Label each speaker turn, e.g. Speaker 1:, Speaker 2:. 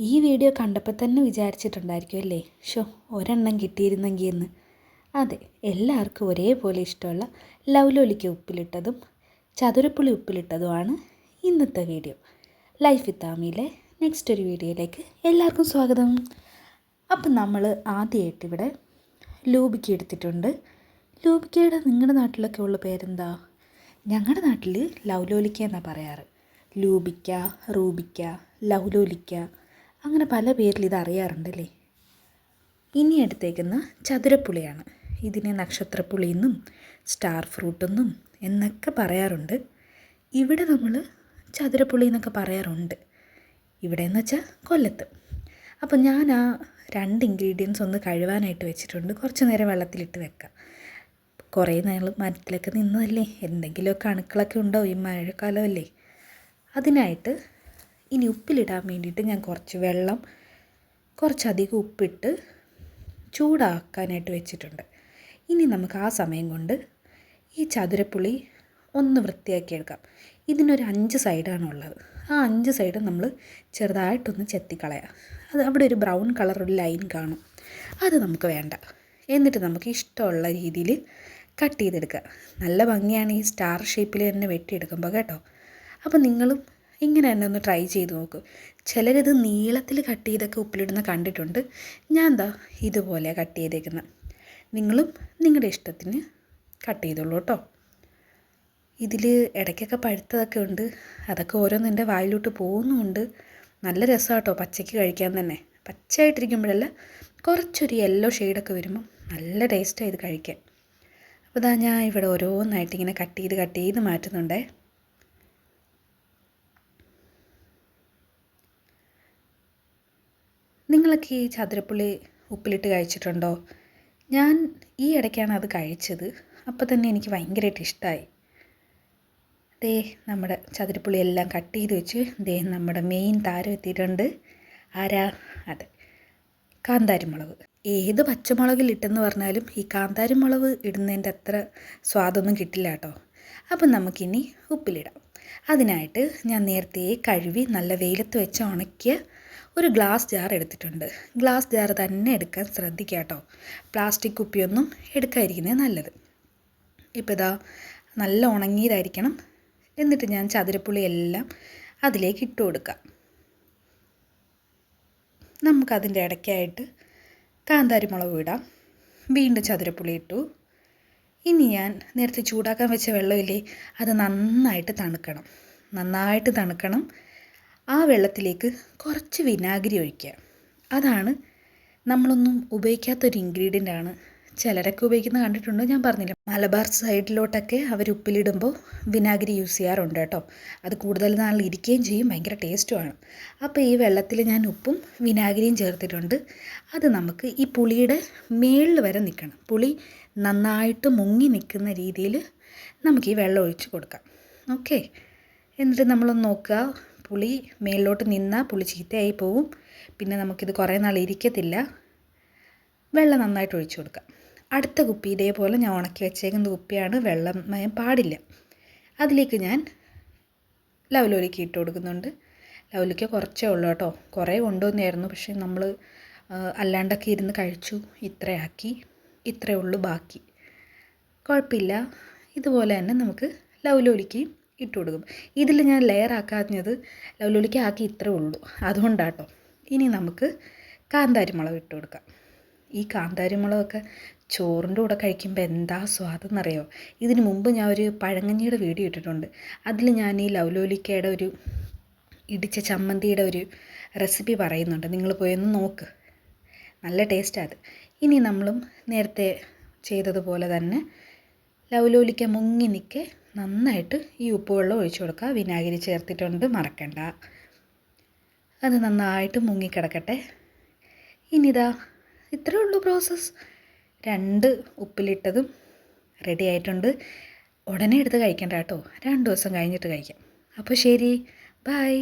Speaker 1: ഈ വീഡിയോ കണ്ടപ്പോൾ തന്നെ വിചാരിച്ചിട്ടുണ്ടായിരിക്കും അല്ലേ, ഒരെണ്ണം കിട്ടിയിരുന്നെങ്കിൽ എന്ന്. അതെ, എല്ലാവർക്കും ഒരേപോലെ ഇഷ്ടമുള്ള ലൗലോലിക്ക ഉപ്പിലിട്ടതും ചതുരപ്പുളി ഉപ്പിലിട്ടതുമാണ് ഇന്നത്തെ വീഡിയോ. ലൈഫ് വിത്ത് ആമിയിലെ നെക്സ്റ്റ് ഒരു വീഡിയോയിലേക്ക് എല്ലാവർക്കും സ്വാഗതം. അപ്പം നമ്മൾ ആദ്യമായിട്ട് ഇവിടെ ലൂബിക്ക എടുത്തിട്ടുണ്ട്. ലൂബിക്കയുടെ നിങ്ങളുടെ നാട്ടിലൊക്കെ ഉള്ള പേരെന്താ? ഞങ്ങളുടെ നാട്ടിൽ ലൗലോലിക്ക എന്നാണ് പറയാറ്. ലൂബിക്ക, റൂബിക്ക, ലൗലോലിക്ക, അങ്ങനെ പല പേരിൽ ഇത് അറിയാറുണ്ടല്ലേ. ഇനി എടുത്തേക്കുന്ന ചതുരപ്പുളിയാണ്. ഇതിനെ നക്ഷത്രപ്പുളി എന്നും സ്റ്റാർ ഫ്രൂട്ട് എന്നും എന്നൊക്കെ പറയാറുണ്ട്. ഇവിടെ നമ്മൾ ചതുരപ്പുളി എന്നൊക്കെ പറയാറുണ്ട്. ഇവിടെ എന്ന് വെച്ചാൽ കൊല്ലത്ത്. അപ്പോൾ ഞാൻ ആ 2 ഇൻഗ്രീഡിയൻസ് ഒന്ന് കഴുകാനായിട്ട് വെച്ചിട്ടുണ്ട്. കുറച്ച് നേരം വെള്ളത്തിലിട്ട് വെക്കാം. കുറേ നേരം മരത്തിലൊക്കെ നിന്നതല്ലേ, എന്തെങ്കിലുമൊക്കെ അണുക്കളൊക്കെ ഉണ്ടാവും, ഈ മഴക്കാലമല്ലേ. അതിനായിട്ട് ഇനി ഉപ്പിലിടാൻ വേണ്ടിയിട്ട് ഞാൻ കുറച്ച് വെള്ളം, കുറച്ചധികം ഉപ്പിട്ട് ചൂടാക്കാനായിട്ട് വെച്ചിട്ടുണ്ട്. ഇനി നമുക്ക് ആ സമയം കൊണ്ട് ഈ ചതുരപ്പുളി ഒന്ന് വൃത്തിയാക്കി എടുക്കാം. ഇതിനൊരു 5 സൈഡാണുള്ളത്. ആ 5 സൈഡും നമ്മൾ ചെറുതായിട്ടൊന്ന് ചെത്തിക്കളയാം. അത് അവിടെ ഒരു ബ്രൗൺ കളർ ഒരു ലൈൻ കാണും, അത് നമുക്ക് വേണ്ട. എന്നിട്ട് നമുക്ക് ഇഷ്ടമുള്ള രീതിയിൽ കട്ട് ചെയ്തെടുക്കുക. നല്ല ഭംഗിയാണ് ഈ സ്റ്റാർ ഷേപ്പിൽ തന്നെ വെട്ടിയെടുക്കുമ്പോൾ കേട്ടോ. അപ്പോൾ നിങ്ങളും ഇങ്ങനെ തന്നെ ഒന്ന് ട്രൈ ചെയ്ത് നോക്കൂ. ചിലരിത് നീളത്തിൽ കട്ട് ചെയ്തൊക്കെ ഉപ്പിലിടുന്ന കണ്ടിട്ടുണ്ട്. ഞാൻ എന്താ ഇതുപോലെ കട്ട് ചെയ്തേക്കുന്നത്. നിങ്ങളും നിങ്ങളുടെ ഇഷ്ടത്തിന് കട്ട് ചെയ്തോളൂ കേട്ടോ. ഇതിൽ ഇടയ്ക്കൊക്കെ പഴുത്തതൊക്കെ ഉണ്ട്, അതൊക്കെ ഓരോന്നെൻ്റെ വായിലോട്ട് പോകുന്നുമുണ്ട്. നല്ല രസമാട്ടോ പച്ചയ്ക്ക് കഴിക്കാൻ തന്നെ. പച്ചയായിട്ടിരിക്കുമ്പോഴല്ല, കുറച്ചൊരു യെല്ലോ ഷെയ്ഡൊക്കെ വരുമ്പോൾ നല്ല ടേസ്റ്റാണ് ഇത് കഴിക്കാൻ. അപ്പോൾ ഇതാ ഞാൻ ഇവിടെ ഓരോന്നായിട്ട് ഇങ്ങനെ കട്ട് ചെയ്ത് മാറ്റുന്നുണ്ടേ. നിങ്ങളൊക്കെ ഈ ചതുരപ്പുളി ഉപ്പിലിട്ട് കഴിച്ചിട്ടുണ്ടോ? ഞാൻ ഈ ഇടയ്ക്കാണ് അത് കഴിച്ചത്. അപ്പോൾ തന്നെ എനിക്ക് ഭയങ്കരമായിട്ട് ഇഷ്ടമായി. ദേ നമ്മുടെ ചതുരപ്പുളി എല്ലാം കട്ട് ചെയ്ത് വെച്ച് ദേ നമ്മുടെ മെയിൻ താരം എത്തിയിട്ടുണ്ട്. ആരാ? അതെ, കാന്താരിമുളക്. ഏത് പച്ചമുളകിലിട്ടെന്ന് പറഞ്ഞാലും ഈ കാന്താരിമുളക് ഇടുന്നതിൻ്റെ അത്ര സ്വാദൊന്നും കിട്ടില്ല കേട്ടോ. അപ്പം നമുക്കിനി ഉപ്പിലിടാം. അതിനായിട്ട് ഞാൻ നേരത്തെ കഴുകി നല്ല വെയിലത്ത് വെച്ച് ഉണക്കിയ ഒരു ഗ്ലാസ് ജാർ എടുത്തിട്ടുണ്ട്. ഗ്ലാസ് ജാർ തന്നെ എടുക്കാൻ ശ്രദ്ധിക്കുക കേട്ടോ. പ്ലാസ്റ്റിക് കുപ്പിയൊന്നും എടുക്കാതിരിക്കുന്നത് നല്ലത്. ഇപ്പോൾ ഇതാ നല്ല ഉണങ്ങിയതായിരിക്കണം. എന്നിട്ട് ഞാൻ ചതുരപ്പുളി എല്ലാം അതിലേക്ക് ഇട്ട് കൊടുക്കാം. നമുക്കതിൻ്റെ ഇടയ്ക്കായിട്ട് കാന്താരിമുളക് ഇടാം. വീണ്ടും ചതുരപ്പുളി ഇട്ടു. ഇനി ഞാൻ നേരത്തെ ചൂടാക്കാൻ വെച്ച വെള്ളമില്ലേ, അത് നന്നായിട്ട് തണുക്കണം. ആ വെള്ളത്തിലേക്ക് കുറച്ച് വിനാഗിരി ഒഴിക്കുക. അതാണ് നമ്മളൊന്നും ഉപയോഗിക്കാത്തൊരു ഇൻഗ്രീഡിയൻ്റ് ആണ്. ചിലരൊക്കെ ഉപയോഗിക്കുന്നത് കണ്ടിട്ടുണ്ട്. ഞാൻ പറഞ്ഞില്ല, മലബാർ സൈഡിലോട്ടൊക്കെ അവർ ഉപ്പിലിടുമ്പോൾ വിനാഗിരി യൂസ് ചെയ്യാറുണ്ട് കേട്ടോ. അത് കൂടുതൽ നാൾ ഇരിക്കുകയും ചെയ്യും, ഭയങ്കര ടേസ്റ്റുമാണ്. അപ്പോൾ ഈ വെള്ളത്തിൽ ഞാൻ ഉപ്പും വിനാഗിരിയും ചേർത്തിട്ടുണ്ട്. അത് നമുക്ക് ഈ പുളിയുടെ മേളിൽ വരെ നിൽക്കണം. പുളി നന്നായിട്ട് മുങ്ങി നിൽക്കുന്ന രീതിയിൽ നമുക്ക് ഈ വെള്ളം ഒഴിച്ച് കൊടുക്കാം. ഓക്കെ, എന്നിട്ട് നമ്മളൊന്ന് നോക്കുക. പുളി മേളിലോട്ട് നിന്നാൽ പുളി ചീത്തയായി പോവും. പിന്നെ നമുക്കിത് കുറേ നാൾ ഇരിക്കത്തില്ല. വെള്ളം നന്നായിട്ട് ഒഴിച്ചു കൊടുക്കാം. അടുത്ത കുപ്പി ഇതേപോലെ ഞാൻ ഉണക്കി വെച്ചേക്കുന്ന കുപ്പിയാണ്, വെള്ളം മയം പാടില്ല. അതിലേക്ക് ഞാൻ ലൗലോലിക്ക ഇട്ട് കൊടുക്കുന്നുണ്ട്. ലൗലോലിക്ക കുറച്ചേ ഉള്ളൂ കേട്ടോ, കുറേ കൊണ്ടുവന്നായിരുന്നു. പക്ഷേ നമ്മൾ അല്ലാണ്ടൊക്കെ ഇരുന്ന് കഴിച്ചു, ഇത്രയേ ഉള്ളൂ ബാക്കി. കുഴപ്പമില്ല. ഇതുപോലെ തന്നെ നമുക്ക് ലൗലോലിക്കയും ഇട്ട് കൊടുക്കും. ഇതിൽ ഞാൻ ലെയർ ആക്കാഞ്ഞത് ലൗലോലിക്ക ആക്കി ഇത്രേ ഉള്ളൂ, അതുകൊണ്ടാട്ടോ. ഇനി നമുക്ക് കാന്താരിമുളക് ഇട്ട് കൊടുക്കാം. ഈ കാന്താരിമുളകൊക്കെ ചോറിൻ്റെ കൂടെ കഴിക്കുമ്പോൾ എന്താ സ്വാദെന്നറിയോ. ഇതിന് മുമ്പ് ഞാൻ ഒരു പഴങ്കഞ്ഞിയുടെ വീഡിയോ ഇട്ടിട്ടുണ്ട്. അതിൽ ഞാൻ ഈ ലൗലോലിക്കയുടെ ഒരു ഇടിച്ച ചമ്മന്തിയുടെ ഒരു റെസിപ്പി പറയുന്നുണ്ട്. നിങ്ങൾ പോയൊന്ന് നോക്ക്, നല്ല ടേസ്റ്റാണ് അത്. ഇനി നമ്മളും നേരത്തെ ചെയ്തതുപോലെ തന്നെ ലൗലോലിക്ക മുങ്ങി നിൽക്കെ നന്നായിട്ട് ഈ ഉപ്പുവെള്ളം ഒഴിച്ചു കൊടുക്കുക. വിനാഗിരി ചേർത്തിട്ടുണ്ട്, മറക്കണ്ട. അത് നന്നായിട്ട് മുങ്ങിക്കിടക്കട്ടെ. ഇനിതാ ഇത്രയേ ഉള്ളൂ പ്രോസസ്സ്. 2 ഉപ്പിലിട്ടതും റെഡി ആയിട്ടുണ്ട്. ഉടനെ എടുത്ത് കഴിക്കണ്ട കേട്ടോ, 2 ദിവസം കഴിഞ്ഞിട്ട് കഴിക്കാം. അപ്പോൾ ശരി, ബൈ.